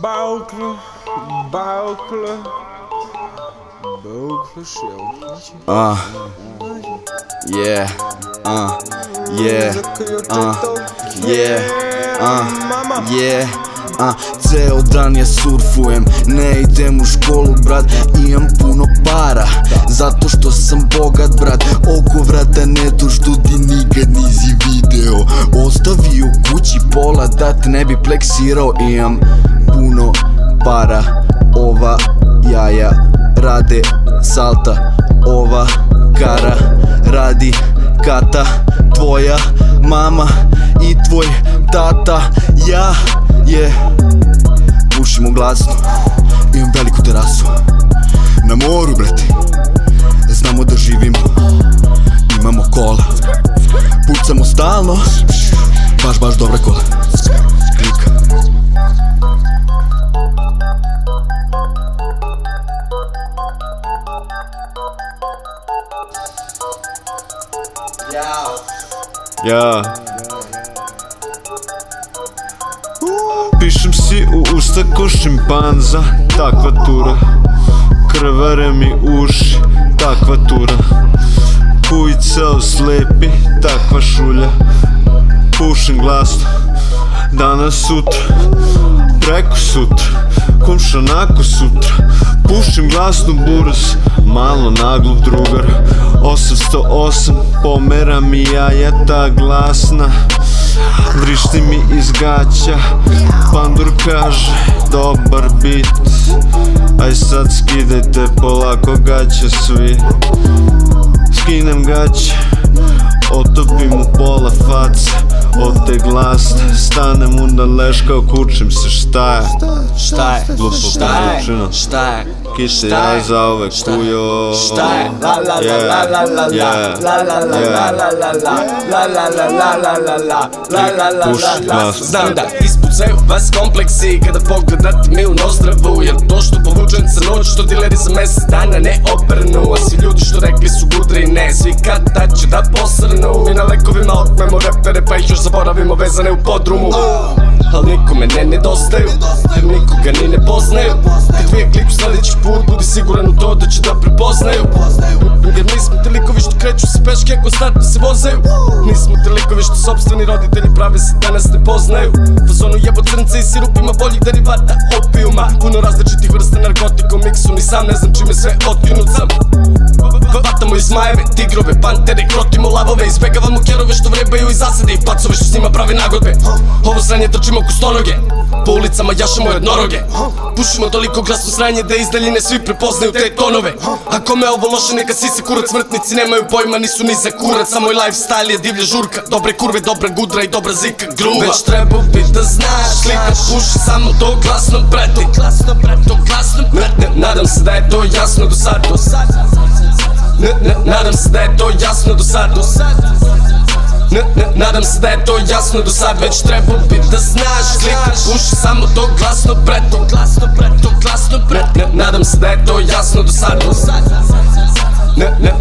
Baukle šel. Yeah. Ceo dan ja surfujem, ne idem u školu brat, imam puno para, zato što sam bogat brat. Oko vrata ne doštudi nikad nisi video, ostavio kući pola da te ne bi pleksirao. Imam puno para, ova jaja rade salta, ova kara radi kata, tvoja mama i tvoj tata. Ja pušimo glasno, imam veliku terasu na moru brate, znamo da živimo, imamo kola, pucamo stalno, baš dobra kola. Klika. Pišem si u usta ko šimpanza, takva tura. Krvare mi uši, takva tura. Kujica oslepi, takva šulja. Pušim glasno, danas sutra, preko sutra, komša nako sutra. Pušim glasno buras, malo naglov drugar. 808, pomera mi jajeta glasna. Vrišti mi iz gaća, pandur kaže, dobar bit. Aj sad skidajte polako gaće svi. Skinem gaće, otopim u pola face, od te glasne, stanem onda leškao, kučim se. Šta je? Glupo poručino. Kiše ja za ove kujo. Puši glasno. Znam da ispucaju vas kompleksi kada pogledate mi u nozdravvu, jer to što povučen za noć, što dileri za mesec dana ne obrnu. A svi ljudi što rekli su gudri, ne, svi kad tad će da posrnu. Mi na lekovima otmemo repere pa ih još zaboravimo vezane u podrumu. Al nikome ne nedostaju, jer nikoga ni ne poznaju. Kad vije klip sledeći put, budi siguran u to da će da prepoznaju. Jer nismo ti likovi što kreću se peške, konstantno se vozaju. Nismo ti likovi što sopstveni roditelji prave se da nas ne poznaju. Fazonu jebo crnce i sirup ima boljih derivata opijuma. Puno različitih vrsta narkotika u miksu, ni sam ne znam čime sve otkinut sam. Vatamo i zmajeve, tigrove, pantere, krotimo lavove, izbegavamo kerove što vrebaju i zasede i pacove što s njima pravi nagodbe. Ovo sranje trčimo ko stonoge, po ulicama jašemo jednoroge. Pušimo toliko glasno sranje da iz daljine svi prepoznaju te tonove. A kome ovo loše neka sise kurac, smrtnici nemaju pojma, nisu ni za kurac. Samo moj lifestyle je divlja žurka, dobre kurve, dobra gudra i dobra zika gruva. Već treba bi da znaš, klika puši samo to glasno preti. Nadam se da je to jasno do sad. Nadam se da je to jasno do sad. Nadam se da je to jasno do sad. Već treba bi da znaš, klika puši samo to glasno preti. Nadam se da je to jasno do sad.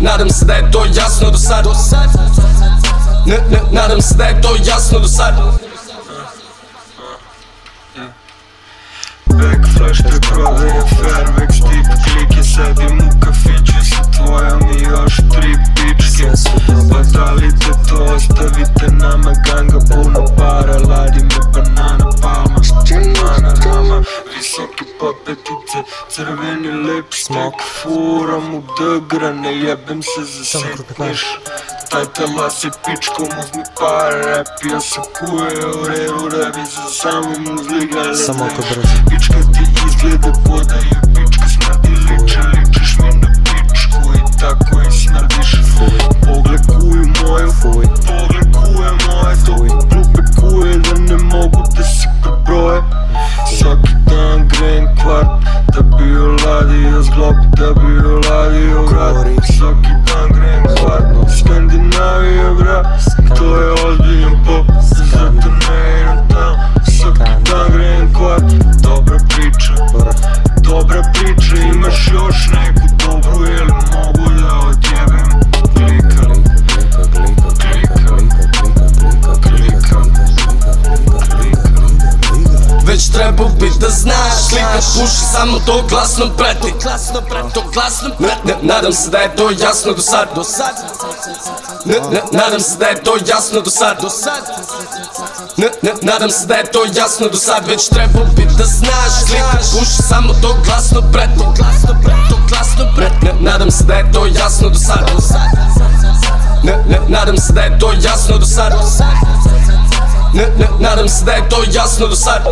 Nadam se da je to jasno do sad. Nadam se da je to jasno do sad. Backflash te prodaje Fairvex tip klike, sedim u kafiću sa tvojom i još 3 pičke. Pa da li te to ostavite nama, ganga puno para, ladi me banana palma, banana rama, visoke papetice, crveni lipstick, furam u dgrane, jebem se za sitniš. Taj talas je pičkom, uzmi pare, pio sam kuje, u reru revizu, samom uzligale. Pička ti izgleda koda je pička, smrdi ličiš mi na pičku i tako i smrdiš. Pogled kuju moju, pogled kuje moje, toliko glupe kuje da ne mogu da se prebroje. Svaki dan grem kvart da bi uladio zglob, da bi uladio grad. Svaki dan grem kvart, Skandinavija brat, to je ozbiljan pop, zato ne idem tam. Svaki dan grem kvart, dobra priča, imaš još neku dobru ili mogu da odjebem. znaš, lik ne puši, samo to glasno preti. Nadam se da je to jasno do sad. Nadam se da je to jasno do sad. Nadam se da je to jasno do sad. Već trebao bi da znaš, lik ne puši, samo to glasno preti. Nadam se da je to jasno do sad. Nadam se da je to jasno do sad. Nadam se da je to jasno do sad.